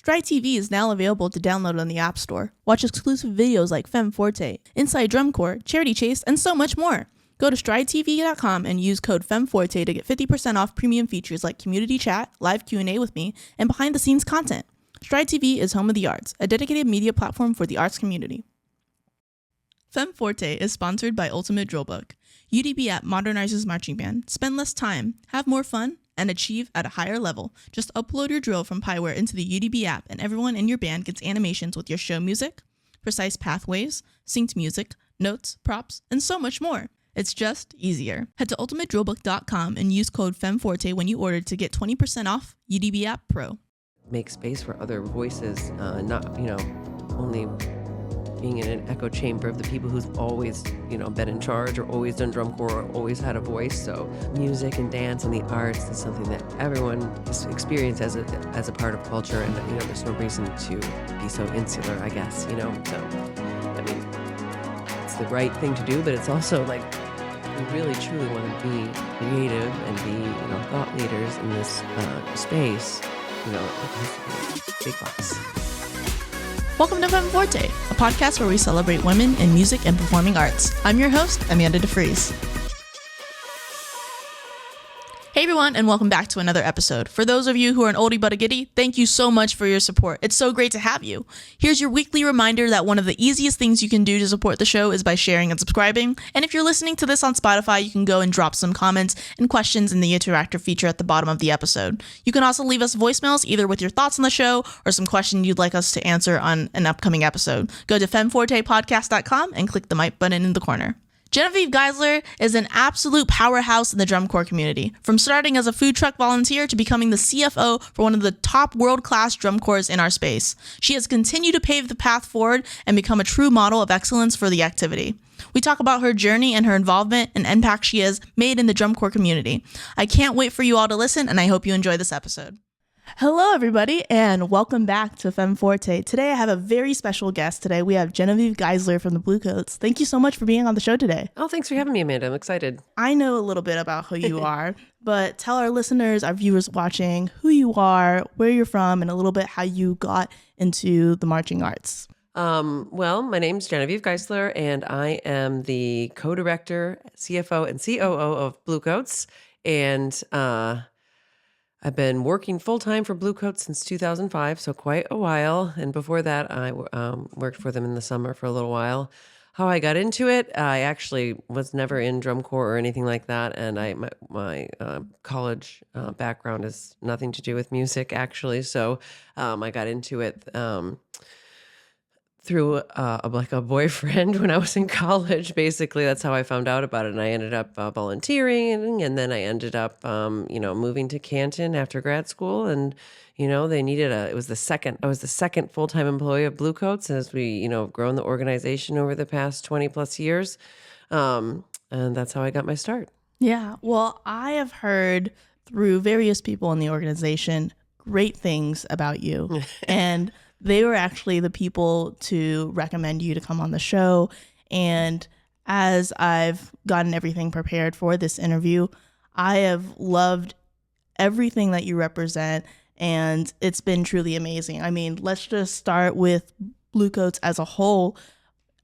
Stride TV is now available to download on the App Store. Watch exclusive videos like Femme Forte, Inside Drum Corps, Charity Chase, and so much more. Go to stridetv.com and use code FemmeForte to get 50% off premium features like community chat, live Q&A with me, and behind-the-scenes content. Stride TV is home of the arts, a dedicated media platform for the arts community. Femme Forte is sponsored by Ultimate Drillbook. UDB app modernizes marching band. Spend less time, have more fun, and achieve at a higher level. Just upload your drill from Pyware into the UDB app, and everyone in your band gets animations with your show music, precise pathways, synced music, notes, props, and so much more. It's just easier. Head to ultimatedrillbook.com and use code FemmeForte when you order to get 20% off UDB App Pro. Make space for other voices, not, only being in an echo chamber of the people who's always, been in charge or always done drum corps or always had a voice. So music and dance and the arts is something that everyone has experienced as a part of culture. And, there's no reason to be so insular, I guess, So, it's the right thing to do, but it's also like, we really truly want to be creative and be, thought leaders in this space. It has to be big bucks. Welcome to Femme Forte, a podcast where we celebrate women in music and performing arts. I'm your host, Amanda DeFries. Hey everyone, and welcome back to another episode. For those of you who are an oldie but a goodie, thank you so much for your support. It's so great to have you. Here's your weekly reminder that one of the easiest things you can do to support the show is by sharing and subscribing. And if you're listening to this on Spotify, you can go and drop some comments and questions in the interactive feature at the bottom of the episode. You can also leave us voicemails either with your thoughts on the show or some question you'd like us to answer on an upcoming episode. Go to femmefortepodcast.com and click the mic button in the corner. Genevieve Geisler is an absolute powerhouse in the drum corps community, from starting as a food truck volunteer to becoming the CFO for one of the top world-class drum corps in our space. She has continued to pave the path forward and become a true model of excellence for the activity. We talk about her journey and her involvement and impact she has made in the drum corps community. I can't wait for you all to listen, and I hope you enjoy this episode. Hello, everybody, and welcome back to Femme Forte. Today, I have a very special guest. Today, we have Genevieve Geisler from the Bluecoats. Thank you so much for being on the show today. Oh, thanks for having me, Amanda. I'm excited. I know a little bit about who you are, but tell our listeners, our viewers watching, who you are, where you're from, and a little bit how you got into the marching arts. Well, my name's Genevieve Geisler, and I am the co-director, CFO, and COO of Bluecoats. And I've been working full-time for Bluecoats since 2005, so quite a while. And before that, I worked for them in the summer for a little while. How I got into it, I actually was never in drum corps or anything like that. And my college background has nothing to do with music, actually. So I got into it through a boyfriend when I was in college. Basically, that's how I found out about it. And I ended up volunteering, and then I ended up, moving to Canton after grad school. And, they needed I was the second full-time employee of Bluecoats as we, grown the organization over the past 20 plus years. And that's how I got my start. Yeah, well, I have heard through various people in the organization great things about you. And they were actually the people to recommend you to come on the show. And as I've gotten everything prepared for this interview, I have loved everything that you represent, and it's been truly amazing. I mean, let's just start with Bluecoats as a whole.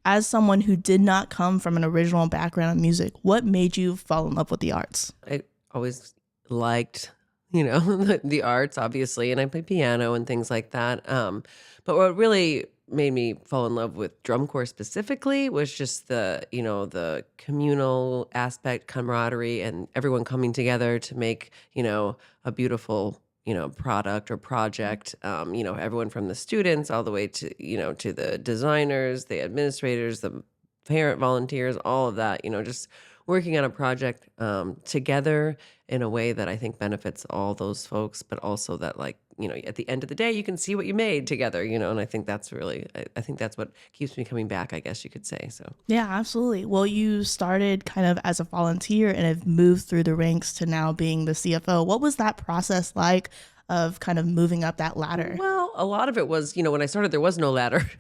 As someone who did not come from an original background in music, what made you fall in love with the arts? I always liked the arts, obviously, and I play piano and things like that. But what really made me fall in love with drum corps specifically was just the communal aspect, camaraderie, and everyone coming together to make, a beautiful, product or project. Everyone from the students all the way to, to the designers, the administrators, the parent volunteers, all of that, just working on a project together in a way that I think benefits all those folks, but also that at the end of the day, you can see what you made together, and I think that's really, I think that's what keeps me coming back, I guess you could say. So yeah, absolutely. Well, you started kind of as a volunteer and have moved through the ranks to now being the CFO. What was that process like of kind of moving up that ladder? Well, a lot of it was, when I started, there was no ladder.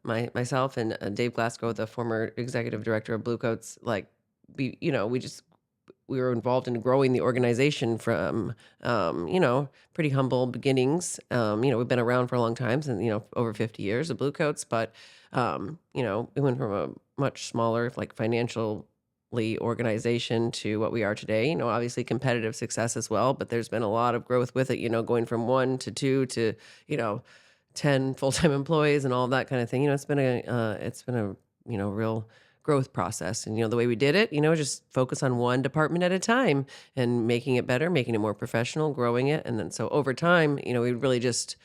Myself and Dave Glasgow, the former executive director of Bluecoats, we we were involved in growing the organization from, pretty humble beginnings. We've been around for a long time, and over 50 years of Bluecoats, but we went from a much smaller, like financially organization to what we are today. Obviously competitive success as well, but there's been a lot of growth with it. Going from 1 to 2 to 10 full-time employees and all of that kind of thing. It's been a real growth process. And the way we did it, just focus on one department at a time and making it better, making it more professional, growing it. And then so over time, we really just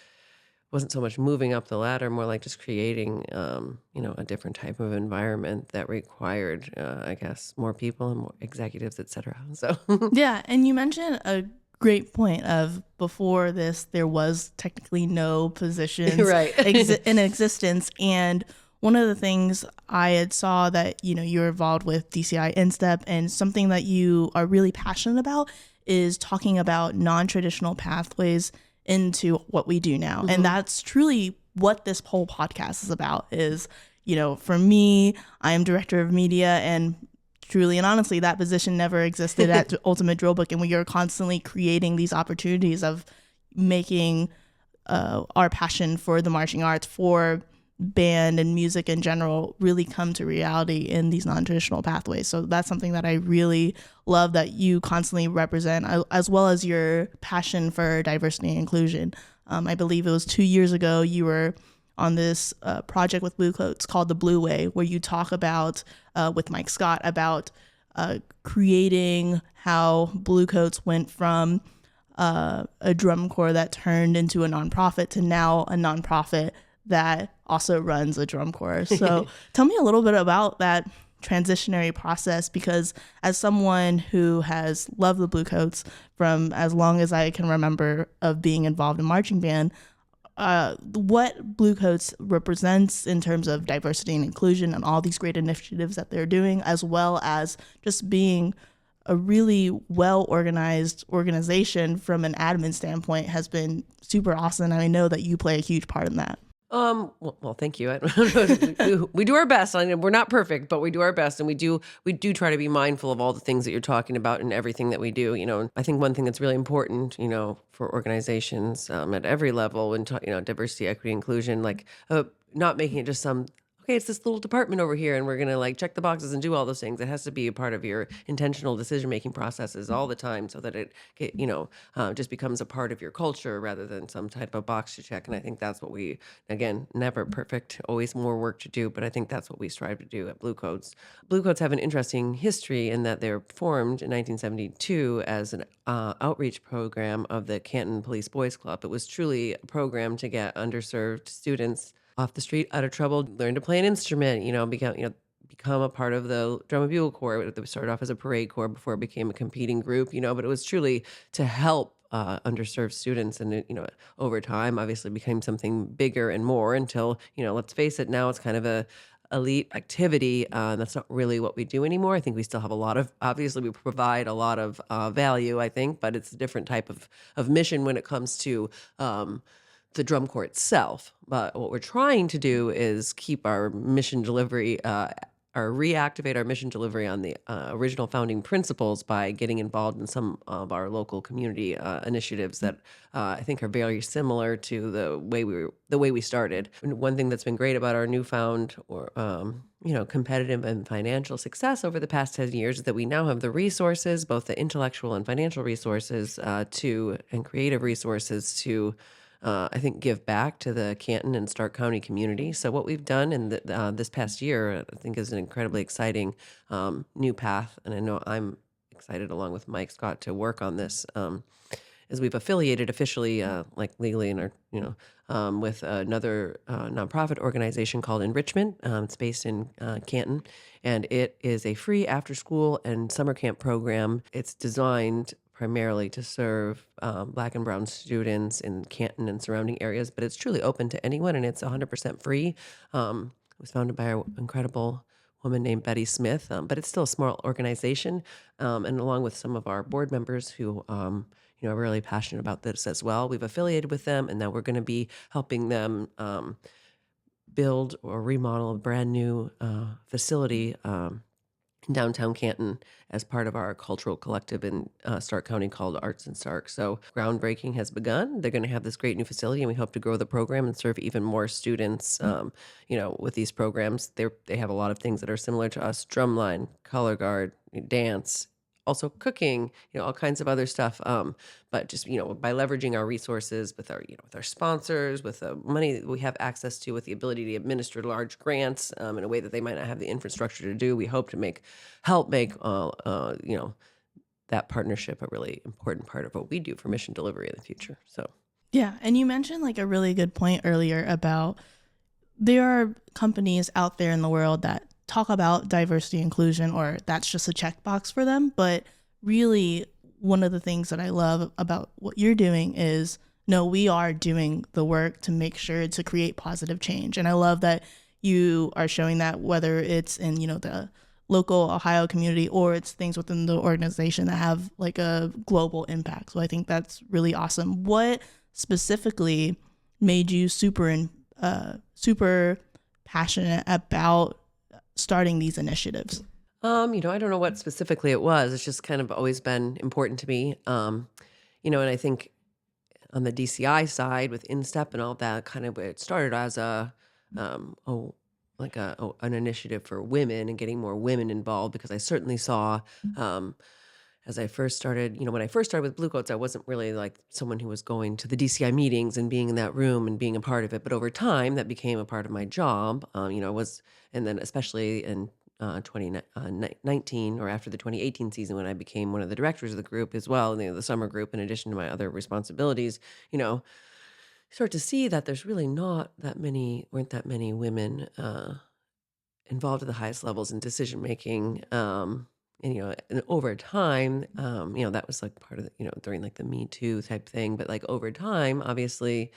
wasn't so much moving up the ladder, more like just creating, a different type of environment that required, I guess, more people and more executives, et cetera. So, Yeah, and you mentioned a great point of before this, there was technically no positions right. in existence. And one of the things I had saw that, you're involved with DCI InStep, and something that you are really passionate about is talking about non-traditional pathways into what we do now. And that's truly what this whole podcast is about is, for me, I am director of media, and truly and honestly, that position never existed at Ultimate Drill Book, and we are constantly creating these opportunities of making our passion for the marching arts, for band and music in general, really come to reality in these non-traditional pathways. So that's something that I really love that you constantly represent, as well as your passion for diversity and inclusion. I believe it was 2 years ago you were on this project with Bluecoats called The Blue Way, where you talk about, with Mike Scott, about creating how Bluecoats went from a drum corps that turned into a nonprofit to now a nonprofit that also runs a drum corps. So tell me a little bit about that transitionary process, because as someone who has loved the Bluecoats from as long as I can remember of being involved in marching band, what Bluecoats represents in terms of diversity and inclusion and all these great initiatives that they're doing, as well as just being a really well-organized organization from an admin standpoint, has been super awesome. And I know that you play a huge part in that. Well, thank you. We do our best. I mean, we're not perfect, but we do our best, and we do try to be mindful of all the things that you're talking about and everything that we do. I think one thing that's really important, for organizations at every level, when diversity, equity, inclusion, like not making it just some. Okay, it's this little department over here, and we're gonna like check the boxes and do all those things. It has to be a part of your intentional decision-making processes all the time, so that it just becomes a part of your culture rather than some type of box to check. And I think that's what we, again, never perfect, always more work to do, but I think that's what we strive to do at Bluecoats. Bluecoats have an interesting history in that they're formed in 1972 as an outreach program of the Canton Police Boys Club. It was truly a program to get underserved students off the street, out of trouble, learn to play an instrument, become a part of the drum and bugle corps. It started off as a parade corps before it became a competing group, but it was truly to help underserved students. And over time, obviously became something bigger and more until, let's face it, now it's kind of a elite activity. That's not really what we do anymore. I think we still have obviously we provide a lot of value, I think, but it's a different type of mission when it comes to the drum corps itself. But what we're trying to do is keep our mission delivery, or reactivate our mission delivery on the original founding principles by getting involved in some of our local community initiatives that I think are very similar to the way we started. And one thing that's been great about our newfound competitive and financial success over the past 10 years is that we now have the resources, both the intellectual and financial resources and creative resources to I think, give back to the Canton and Stark County community. So what we've done in this past year, I think, is an incredibly exciting new path. And I know I'm excited, along with Mike Scott, to work on this. As we've affiliated officially, like legally, in our, with another nonprofit organization called Enrichment. It's based in Canton, and it is a free after-school and summer camp program. It's designed primarily to serve Black and Brown students in Canton and surrounding areas, but it's truly open to anyone, and it's 100% free. It was founded by an incredible woman named Betty Smith, but it's still a small organization, and along with some of our board members who are really passionate about this as well. We've affiliated with them, and now we're going to be helping them build or remodel a brand new facility in downtown Canton as part of our cultural collective in Stark County called Arts in Stark. So groundbreaking has begun. They're going to have this great new facility, and we hope to grow the program and serve even more students. With these programs, they have a lot of things that are similar to us: drumline, color guard, dance. Also cooking, all kinds of other stuff. But just by leveraging our resources with our sponsors, with the money that we have access to, with the ability to administer large grants in a way that they might not have the infrastructure to do, we hope to help make that partnership a really important part of what we do for mission delivery in the future. So Yeah, and you mentioned like a really good point earlier about there are companies out there in the world that talk about diversity inclusion, or that's just a checkbox for them. But really, one of the things that I love about what you're doing is, no, we are doing the work to make sure to create positive change. And I love that you are showing that, whether it's in, the local Ohio community or it's things within the organization that have like a global impact. So I think that's really awesome. What specifically made you super passionate about starting these initiatives? I don't know what specifically it was. It's just kind of always been important to me. And I think on the DCI side with Instep and all that, kind of it started as an initiative for women and getting more women involved, because I certainly saw as I first started, when I first started with Bluecoats, I wasn't really like someone who was going to the DCI meetings and being in that room and being a part of it. But over time, that became a part of my job. And then especially in 2019 or after the 2018 season, when I became one of the directors of the group as well, the summer group, in addition to my other responsibilities, start to see that there's really weren't that many women involved at the highest levels in decision making. And over time, that was like part of during like the Me Too type thing. But like over time, obviously,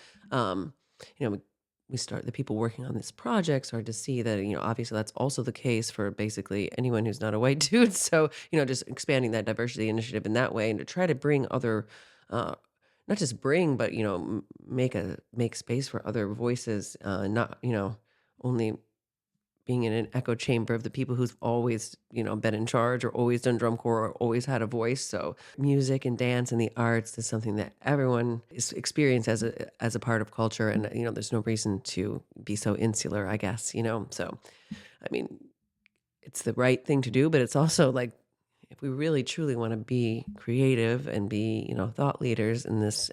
we start the people working on this project started to see that, obviously that's also the case for basically anyone who's not a white dude. So, just expanding that diversity initiative in that way, and to try to bring other, not just bring, but, make space for other voices, not, only being in an echo chamber of the people who's always, been in charge or always done drum corps or always had a voice. So music and dance and the arts is something that everyone is experienced as a part of culture. And, there's no reason to be so insular, I guess, So, I mean, it's the right thing to do, but it's also like, if we really truly want to be creative and be, thought leaders in this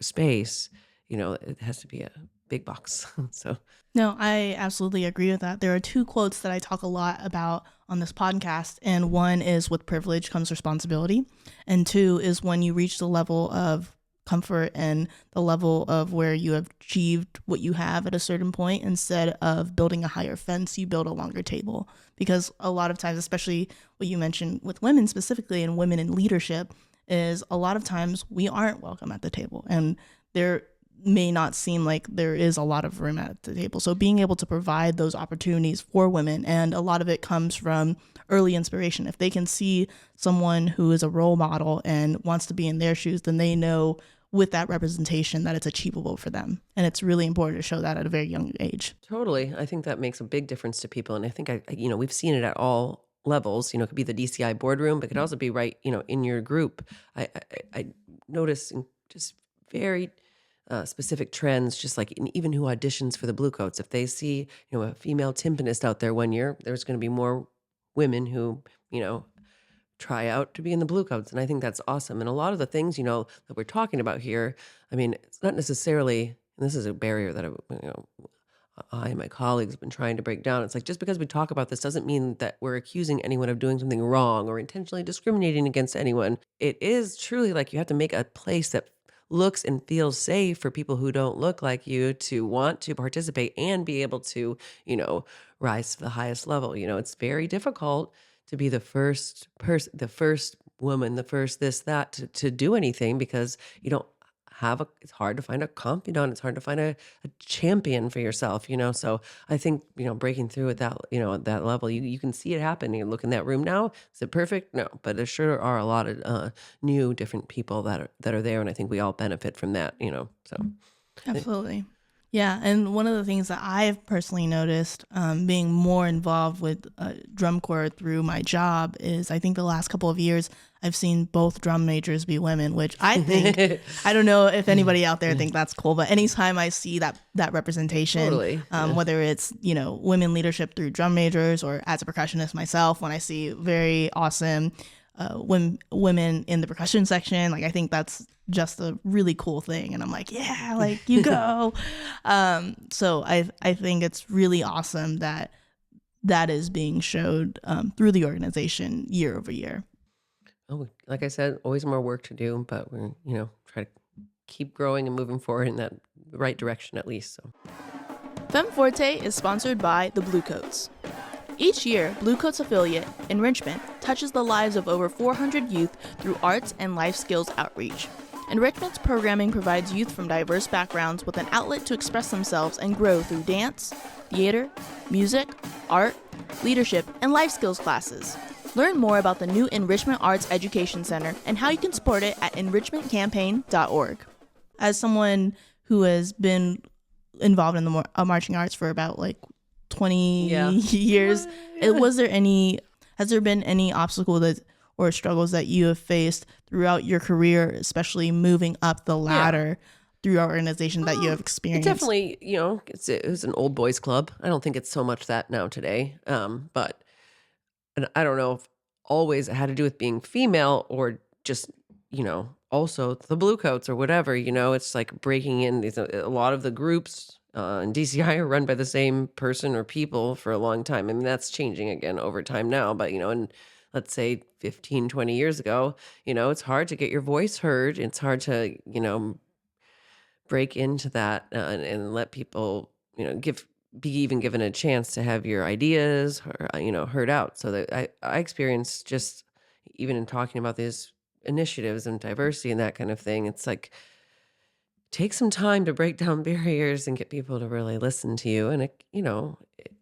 space, it has to be a big box. So No, I absolutely agree with that. There are two quotes that I talk a lot about on this podcast, and one is with privilege comes responsibility, and two is when you reach the level of comfort and the level of where you have achieved what you have at a certain point, instead of building a higher fence, you build a longer table. Because a lot of times, especially what you mentioned with women specifically and women in leadership, is a lot of times we aren't welcome at the table, and there may not seem like there is a lot of room at the table. So being able to provide those opportunities for women, and a lot of it comes from early inspiration. If they can see someone who is a role model and wants to be in their shoes, then they know with that representation that it's achievable for them. And it's really important to show that at a very young age. totally, I think that makes a big difference to people. And I think we've seen it at all levels. It could be the DCI boardroom, but it could also be right, in your group. I notice in just very specific trends, just like even who auditions for the Bluecoats. If they see, a female timpanist out there one year, there's going to be more women who, try out to be in the Bluecoats. And I think that's awesome. And a lot of the things, that we're talking about here, I mean, it's not necessarily, and this is a barrier that I and my colleagues have been trying to break down. It's like, just because we talk about this doesn't mean that we're accusing anyone of doing something wrong or intentionally discriminating against anyone. It is truly like you have to make a place that looks and feels safe for people who don't look like you to want to participate and be able to, rise to the highest level. It's very difficult to be the first person, the first woman, the first this, that to do anything, because you don't it's hard to find a confidant. It's hard to find a champion for yourself, So I think, breaking through at that, at that level, you can see it happen. You look in that room now. Is it perfect? No, but there sure are a lot of new, different people that are there, and I think we all benefit from that, So Absolutely. Yeah, and one of the things that I've personally noticed being more involved with drum corps through my job is I think the last couple of years I've seen both drum majors be women, which I think, I don't know if anybody out there think that's cool, but anytime I see that representation, Totally. whether it's, women leadership through drum majors or as a percussionist myself, when I see very awesome women in the percussion section, like I think that's just a really cool thing, and I'm like, yeah, like you go. So I think it's really awesome that is being showed through the organization year over year. Oh, like I said, always more work to do, but we're, try to keep growing and moving forward in that right direction at least. So. Femme Forte is sponsored by the Bluecoats. Each year, Bluecoats affiliate, Enrichment, touches the lives of over 400 youth through arts and life skills outreach. Enrichment's programming provides youth from diverse backgrounds with an outlet to express themselves and grow through dance, theater, music, art, leadership, and life skills classes. Learn more about the new Enrichment Arts Education Center and how you can support it at enrichmentcampaign.org. As someone who has been involved in the marching arts for about 20 years, has there been any obstacle or struggles that you have faced throughout your career, especially moving up the ladder through our organization that you have experienced? It definitely, it was an old boys club. I don't think it's so much that now today. But and I don't know if always it had to do with being female or just, also the Bluecoats or whatever, it's like breaking in. A lot of the groups in DCI are run by the same person or people for a long time. I mean, that's changing again over time now, but, and let's say 15, 20 years ago, it's hard to get your voice heard. It's hard to, break into that and let people, be even given a chance to have your ideas, heard out. So that I experienced just even in talking about these initiatives and diversity and that kind of thing, it's like, take some time to break down barriers and get people to really listen to you. And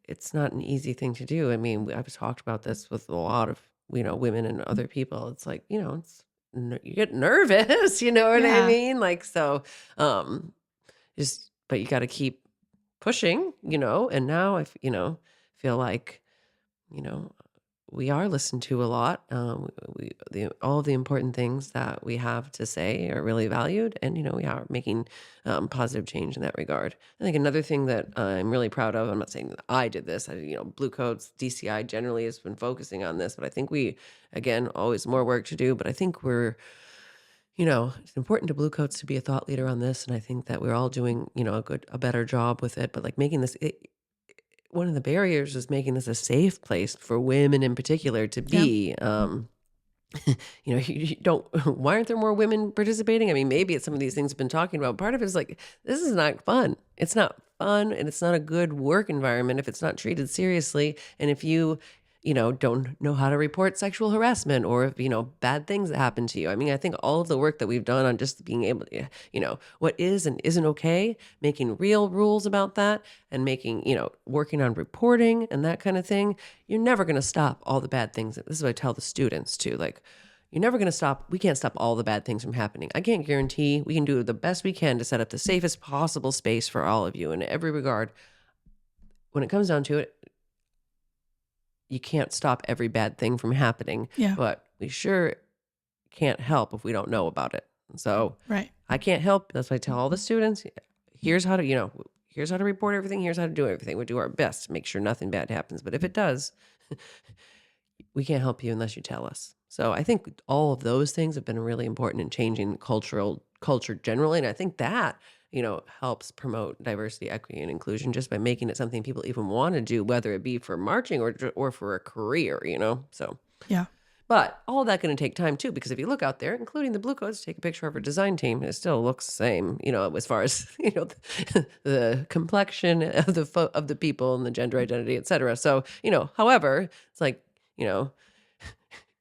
it's not an easy thing to do. I mean, I've talked about this with a lot of, women and other people. It's like, you get nervous, you know what I mean? Like, so, but you got to keep pushing, and now feel like, we are listened to a lot. All of the important things that we have to say are really valued, and we are making positive change in that regard. I think another thing that I'm really proud of. I'm not saying that I did this. Bluecoats, DCI generally has been focusing on this, but I think we, again, always more work to do. But I think we're, it's important to Bluecoats to be a thought leader on this, and I think that we're all doing, a better job with it. But like making this. One of the barriers is making this a safe place for women in particular to be. You don't. Why aren't there more women participating? I mean, maybe it's some of these things we've been talking about. Part of it is like, this is not fun. It's not fun, and it's not a good work environment if it's not treated seriously. And if you, don't know how to report sexual harassment or if, bad things that happen to you. I mean, I think all of the work that we've done on just being able to, what is and isn't okay, making real rules about that and making, working on reporting and that kind of thing, you're never going to stop all the bad things. This is what I tell the students too. Like, you're never going to stop. We can't stop all the bad things from happening. I can't guarantee we can do the best we can to set up the safest possible space for all of you in every regard. When it comes down to it, you can't stop every bad thing from happening, but we sure can't help if we don't know about it. So I can't help. That's why I tell all the students, here's how to, here's how to report everything. Here's how to do everything. We do our best to make sure nothing bad happens. But if it does, we can't help you unless you tell us. So I think all of those things have been really important in changing culture generally. And I think that, helps promote diversity, equity, and inclusion just by making it something people even want to do, whether it be for marching or for a career, So, but all that going to take time too, because if you look out there, including the Bluecoats, take a picture of our design team, it still looks the same, as far as, the complexion of the people and the gender identity, et cetera. So, however, it's like, you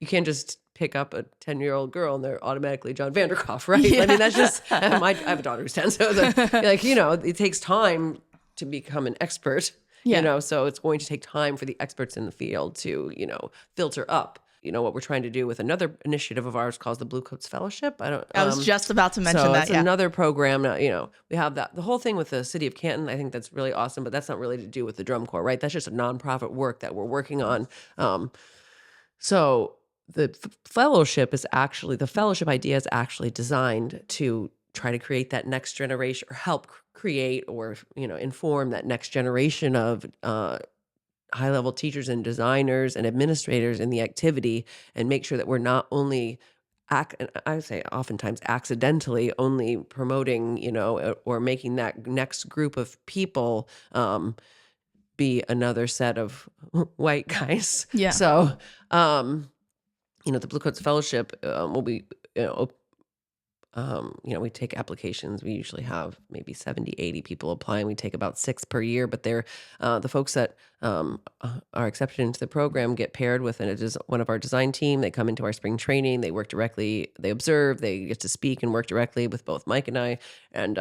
can't just pick up a 10-year-old girl and they're automatically John Vanderkoff, right? I mean, that's just, I have a daughter who's 10, so it takes time to become an expert, so it's going to take time for the experts in the field to, filter up what we're trying to do with another initiative of ours called the Bluecoats Fellowship. I was just about to mention So that. it's Yeah. another program. We have the whole thing with the city of Canton. I think that's really awesome, but that's not really to do with the drum corps, right? That's just a nonprofit work that we're working on. So the fellowship idea is actually designed to try to create that next generation, or help create, or inform that next generation of high level teachers and designers and administrators in the activity, and make sure that we're not only I would say oftentimes accidentally only promoting, or making that next group of people be another set of white guys. Yeah. So, the Bluecoats Fellowship will be, we take applications. We usually have maybe 70, 80 people applying. We take about 6 per year, but they're the folks that are accepted into the program get paired with one of our design team. They come into our spring training. They work directly. They observe. They get to speak and work directly with both Mike and I, and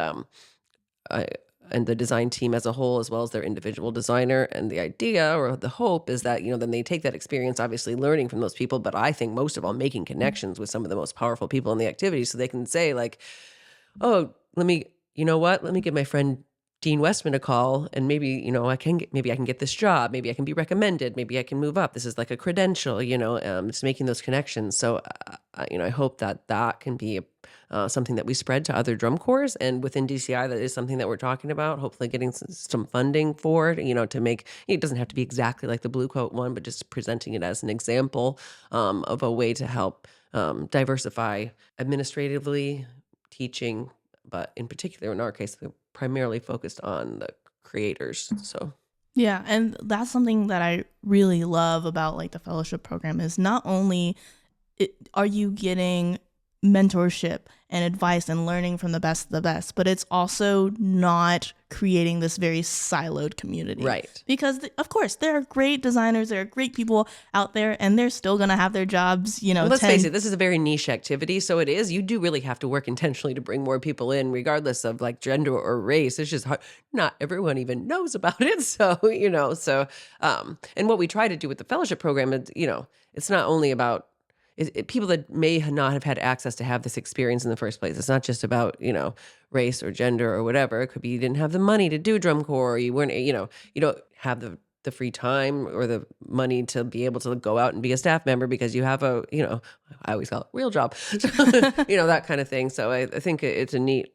I, and the design team as a whole, as well as their individual designer. And the idea, or the hope, is that, then they take that experience, obviously learning from those people, but I think most of all, making connections with some of the most powerful people in the activity, so they can say, like, oh, let me give my friend Dean Westman a call, and maybe, maybe I can get this job. Maybe I can be recommended. Maybe I can move up. This is like a credential, just making those connections. So, I hope that can be something that we spread to other drum corps, and within DCI, that is something that we're talking about, hopefully getting some funding for it, to make, it doesn't have to be exactly like the Blue Coat one, but just presenting it as an example of a way to help diversify administratively, teaching, but in particular, in our case, we're primarily focused on the creators. So Yeah, and that's something that I really love about like the fellowship program is not only are you getting mentorship and advice and learning from the best, but it's also not creating this very siloed community. Right. Because of course there are great designers, there are great people out there, and they're still going to have their jobs, Well, let's face it, this is a very niche activity. So you do really have to work intentionally to bring more people in, regardless of like gender or race. It's just hard. Not everyone even knows about it. So, and what we try to do with the fellowship program is, it's not only about people that may not have had access to have this experience in the first place. It's not just about, race or gender or whatever. It could be you didn't have the money to do drum corps, or you weren't, you don't have the free time or the money to be able to go out and be a staff member because you have a, I always call it real job, that kind of thing. So I think it's a neat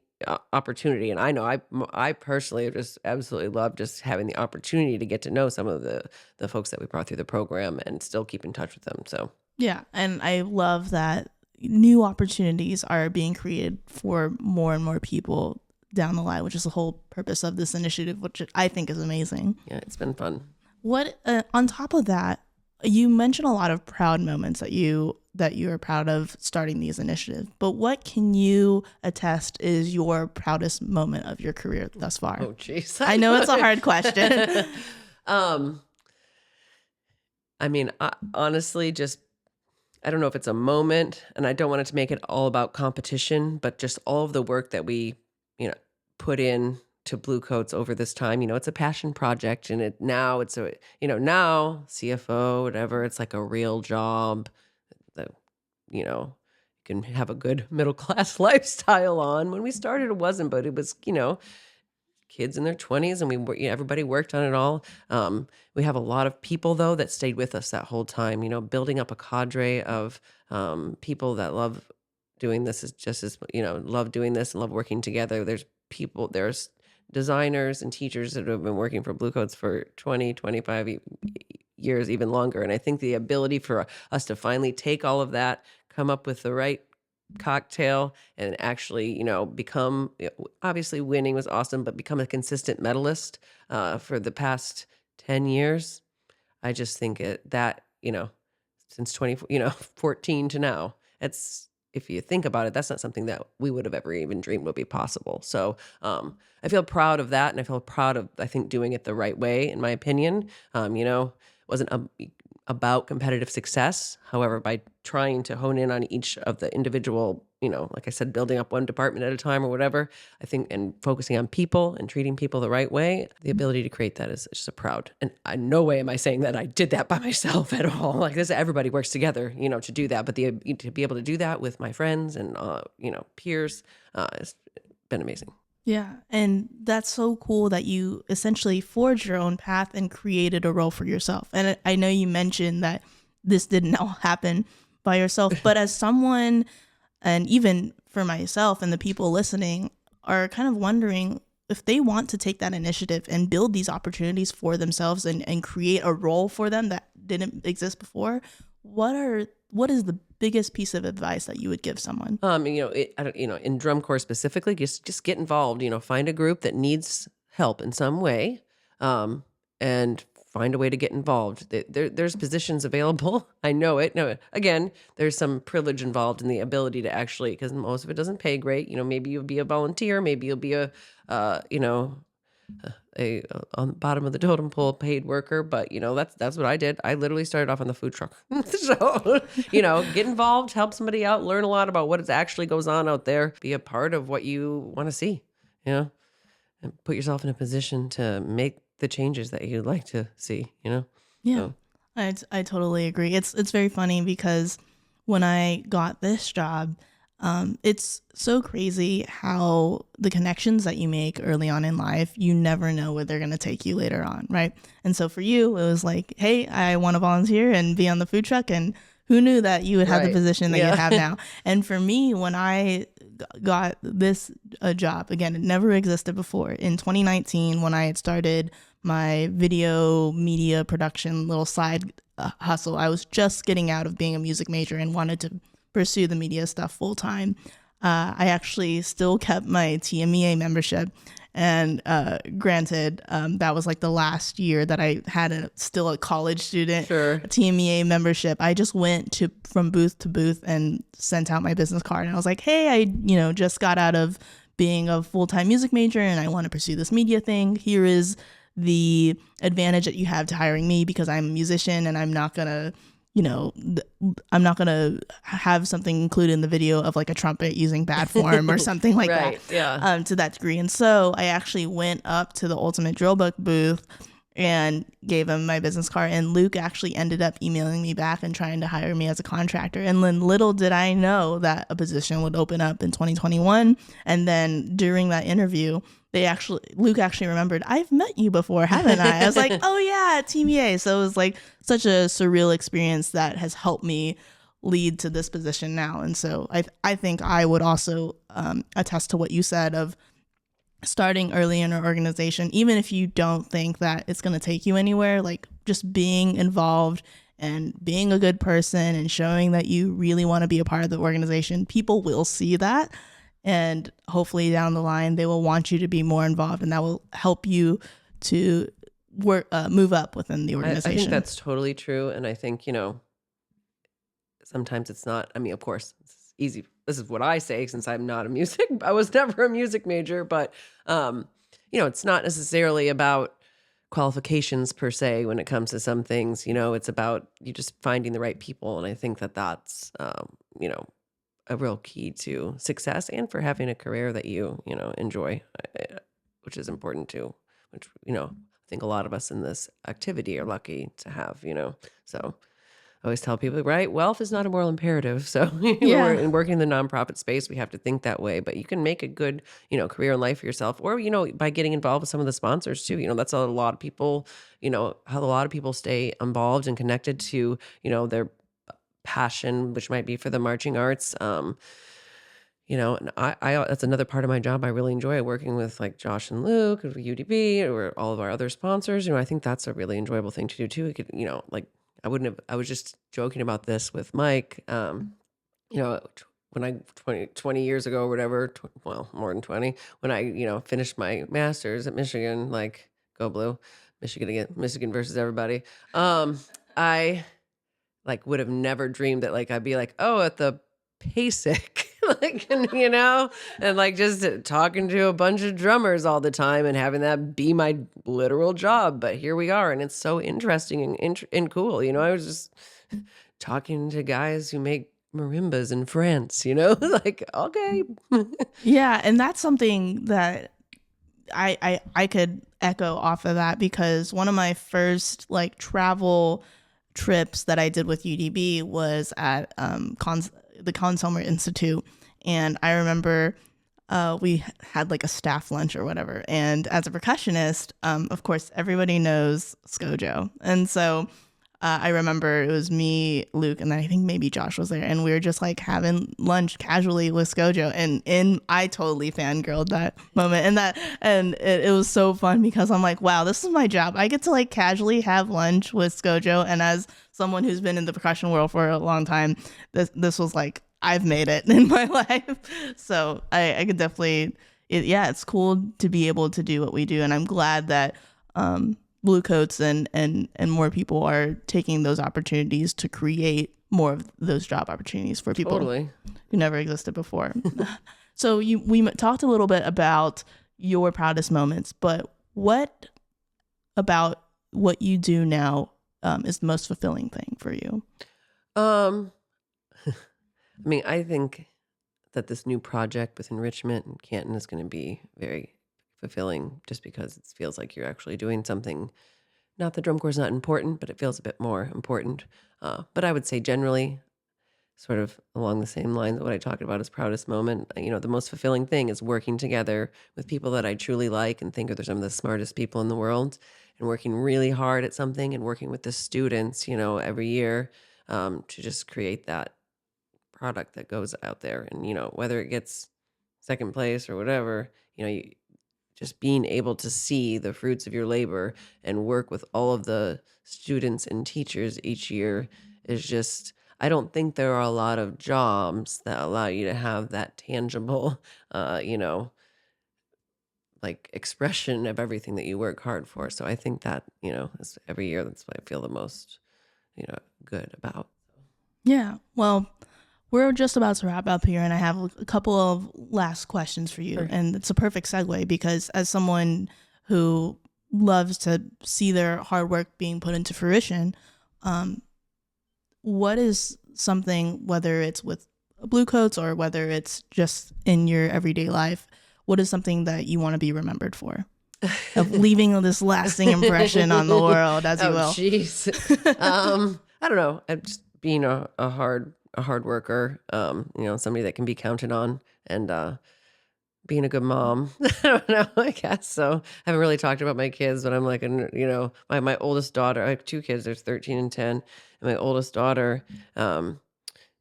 opportunity. And I know I personally just absolutely love just having the opportunity to get to know some of the folks that we brought through the program and still keep in touch with them. So yeah, and I love that new opportunities are being created for more and more people down the line, which is the whole purpose of this initiative, which I think is amazing. Yeah, it's been fun. What on top of that, you mentioned a lot of proud moments that you are proud of starting these initiatives, but what can you attest is your proudest moment of your career thus far? Oh, jeez. I know it's a hard question. I mean, honestly, just, I don't know if it's a moment, and I don't want it to make it all about competition, but just all of the work that we, put in to Bluecoats over this time. It's a passion project, and now CFO, whatever, it's like a real job that, you can have a good middle class lifestyle on. When we started, it wasn't, but it was, kids in their 20s, and everybody worked on it all. We have a lot of people, though, that stayed with us that whole time, building up a cadre of people that love doing this, is just as, love doing this and love working together. There's designers and teachers that have been working for Bluecoats for 20, 25 years, even longer. And I think the ability for us to finally take all of that, come up with the right cocktail, and actually, become, obviously winning was awesome, but become a consistent medalist for the past 10 years. I just think that, since 14 to now, if you think about it, that's not something that we would have ever even dreamed would be possible. So I feel proud of that, and I feel proud of, I think, doing it the right way, in my opinion. Wasn't about competitive success. However, by trying to hone in on each of the individual, like I said, building up one department at a time or whatever, I think, and focusing on people and treating people the right way, the ability to create that is just a proud. And no way am I saying that I did that by myself at all. Like this, everybody works together, to do that. But to be able to do that with my friends and, peers, it's been amazing. Yeah. And that's so cool that you essentially forged your own path and created a role for yourself. And I know you mentioned that this didn't all happen by yourself, but as someone, and even for myself and the people listening, are kind of wondering if they want to take that initiative and build these opportunities for themselves and create a role for them that didn't exist before, what is the biggest piece of advice that you would give someone? In drum corps specifically, just get involved. Find a group that needs help in some way, and find a way to get involved. There's positions available. I know it. No, again, there's some privilege involved in the ability to actually, because most of it doesn't pay great. Maybe you'll be a volunteer. Maybe you'll be a on the bottom of the totem pole paid worker, but that's what I did. I literally started off on the food truck. So, get involved, help somebody out, learn a lot about what actually goes on out there, be a part of what you want to see, and put yourself in a position to make the changes that you'd like to see, Yeah. So. I totally agree. It's very funny because when I got this job, it's so crazy how the connections that you make early on in life, you never know where they're going to take you later on, right? And so for you, it was like, hey, I want to volunteer and be on the food truck, and who knew that you would have the position that you have now? And for me, when I got this job, again, it never existed before. In 2019, when I had started my video media production little side hustle, I was just getting out of being a music major and wanted to pursue the media stuff full time. I actually still kept my TMEA membership, and granted, that was like the last year that I had still a college student TMEA membership. I just went from booth to booth and sent out my business card, and I was like, hey, I just got out of being a full-time music major and I want to pursue this media thing. Here is the advantage that you have to hiring me because I'm a musician, and I'm not gonna I'm not going to have something included in the video of like a trumpet using bad form or something like right, that. Yeah. To that degree. And so I actually went up to the Ultimate Drill Book booth and gave him my business card. And Luke actually ended up emailing me back and trying to hire me as a contractor. And then little did I know that a position would open up in 2021. And then during that interview, Luke actually remembered, I've met you before, haven't I? I was like, oh yeah, TMEA. So it was like such a surreal experience that has helped me lead to this position now. And so I think I would also attest to what you said of starting early in an organization, even if you don't think that it's going to take you anywhere, like just being involved and being a good person and showing that you really want to be a part of the organization. People will see that. And hopefully down the line, they will want you to be more involved, and that will help you to move up within the organization. I think that's totally true. And I think, sometimes it's not, of course, it's easy. This is what I say since I was never a music major, but, it's not necessarily about qualifications per se when it comes to some things. It's about you just finding the right people. And I think that's, a real key to success and for having a career that you enjoy, which is important too, which, I think a lot of us in this activity are lucky to have, so I always tell people, right? Wealth is not a moral imperative. So we're working in the nonprofit space, we have to think that way, but you can make a good, career in life for yourself, or, by getting involved with some of the sponsors too. That's a lot of people, how a lot of people stay involved and connected to, their passion, which might be for the marching arts. And I that's another part of my job I really enjoy, working with like Josh and Luke or UDB or all of our other sponsors. I think that's a really enjoyable thing to do too. It could, like I was just joking about this with Mike. When I 20 years ago or whatever, well, more than 20, when I, finished my master's at Michigan, like go blue, Michigan again, Michigan versus everybody. I like would have never dreamed that like I'd be like, oh, at the PASIC like, and like just talking to a bunch of drummers all the time and having that be my literal job. But here we are, and it's so interesting and cool. I was just talking to guys who make marimbas in France, like, okay. Yeah, and that's something that I could echo off of that, because one of my first like travel trips that I did with UDB was at the Consumer Institute, and I remember we had like a staff lunch or whatever, and as a percussionist, of course everybody knows Scojo, and so I remember it was me, Luke, and then I think maybe Josh was there, and we were just like having lunch casually with Scojo, and I totally fangirled that moment, and it was so fun, because I'm like, wow, this is my job. I get to like casually have lunch with Scojo, and as someone who's been in the percussion world for a long time, this was like, I've made it in my life. So I could definitely, it's cool to be able to do what we do, and I'm glad that Bluecoats and more people are taking those opportunities to create more of those job opportunities for people who never existed before. So we talked a little bit about your proudest moments, but what about what you do now is the most fulfilling thing for you? I mean, I think that this new project with enrichment in Canton is going to be very fulfilling, just because it feels like you're actually doing something. Not that drum corps is not important, but it feels a bit more important. But I would say generally, sort of along the same lines of what I talked about as proudest moment, the most fulfilling thing is working together with people that I truly like and think are some of the smartest people in the world, and working really hard at something, and working with the students, every year to just create that product that goes out there. And, whether it gets second place or whatever, just being able to see the fruits of your labor and work with all of the students and teachers each year is just, I don't think there are a lot of jobs that allow you to have that tangible, like expression of everything that you work hard for. So I think that, every year, that's what I feel the most, good about. Yeah. Well, we're just about to wrap up here, and I have a couple of last questions for you. Sure. And it's a perfect segue, because as someone who loves to see their hard work being put into fruition, what is something, whether it's with Bluecoats or whether it's just in your everyday life, what is something that you want to be remembered for? Of leaving this lasting impression on the world, as you will. Jeez. I don't know. I'm just being a hard worker, somebody that can be counted on, and being a good mom. I don't know, I guess. So I haven't really talked about my kids, but I'm like, my oldest daughter, I have two kids, there's 13 and 10. And my oldest daughter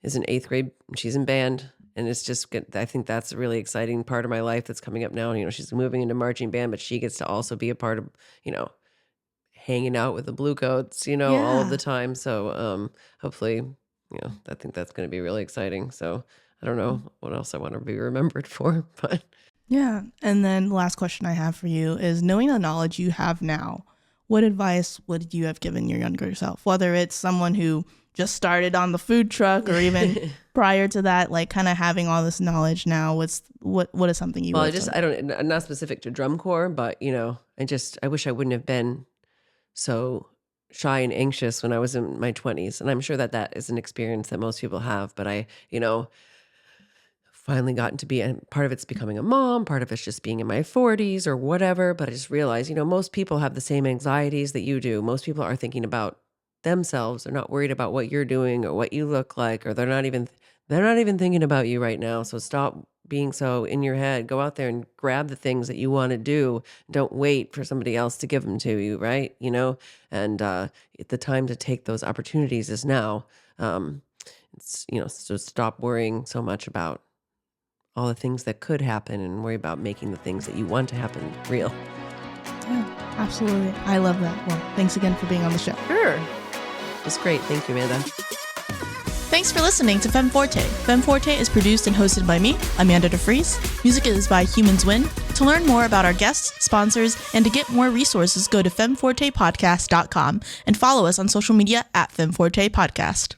is in 8th grade. She's in band. And it's just good. I think that's a really exciting part of my life that's coming up now. She's moving into marching band, but she gets to also be a part of, hanging out with the Bluecoats, all of the time. So hopefully, I think that's going to be really exciting. So I don't know what else I want to be remembered for, but. Yeah. And then the last question I have for you is, knowing the knowledge you have now, what advice would you have given your younger self? Whether it's someone who just started on the food truck, or even prior to that, like kind of having all this knowledge now, what is something you would I'm not specific to drum corps, but I wish I wouldn't have been so shy and anxious when I was in my 20s. And I'm sure that is an experience that most people have, but I, finally gotten to be, and part of it's becoming a mom, part of it's just being in my 40s or whatever. But I just realized, most people have the same anxieties that you do. Most people are thinking about themselves. They're not worried about what you're doing or what you look like, or they're not even thinking about you right now. So stop being so in your head. Go out there and grab the things that you want to do. Don't wait for somebody else to give them to you, right? And the time to take those opportunities is now. So stop worrying so much about all the things that could happen, and worry about making the things that you want to happen real. Yeah, absolutely. I love that. Well, thanks again for being on the show. Sure. It was great. Thank you, Amanda. Thanks for listening to Femme Forte. Femme Forte is produced and hosted by me, Amanda DeFries. Music is by Humans Win. To learn more about our guests, sponsors, and to get more resources, go to femfortepodcast.com and follow us on social media at Femme Forte Podcast.